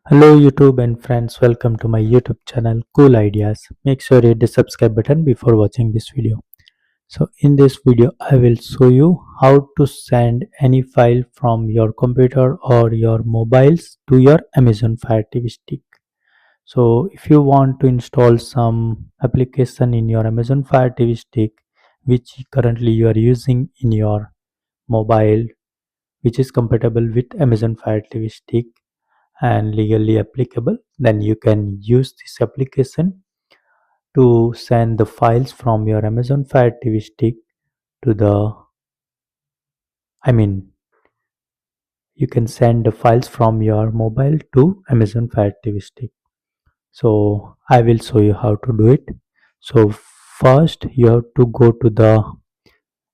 Hello YouTube and friends, welcome to my YouTube channel Cool Ideas. Make sure you hit the subscribe button before watching this video. So in this video I will show you how to send any file from your computer or your mobiles to your Amazon Fire TV stick. So if you want to install some application in your Amazon Fire TV stick which currently you are using in your mobile, which is compatible with Amazon Fire TV stick and legally applicable, then you can use this application to send the files from your Amazon Fire TV stick to the I mean you can send the files from your mobile to Amazon Fire TV stick. So I will show you how to do it. So first you have to go to the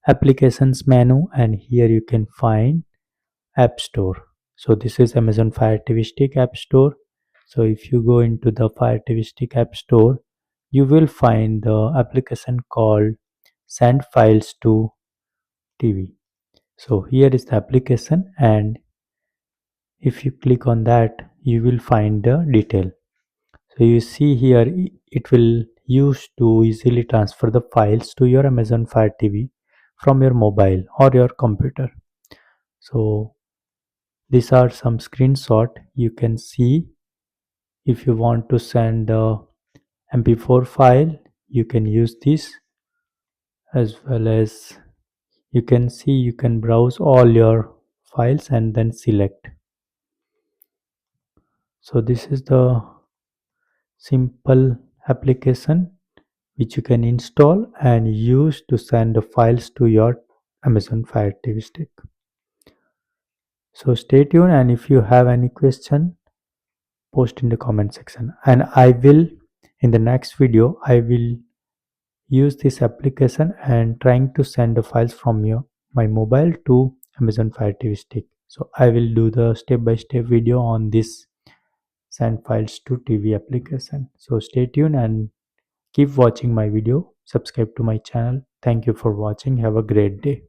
applications menu and here you can find App Store. So this is Amazon Fire TV Stick App Store. So if you go into the Fire TV Stick App Store, you will find the application called Send Files to TV. So here is the application, and if you click on that, you will find the detail. So you see here it will use to easily transfer the files to your Amazon Fire TV from your mobile or your computer. So these are some screenshot you can see. If you want to send a mp4 file, you can use this, as well as you can see you can browse all your files and then select. So this is the simple application which you can install and use to send the files to your Amazon Fire TV stick. So stay tuned, and if you have any question, post in the comment section, and I will in the next video I will use this application and trying to send the files from my mobile to Amazon Fire TV stick. So I will do the step-by-step video on this send files to TV application. So stay tuned and keep watching my video. Subscribe to my channel. Thank you for watching. Have a great day.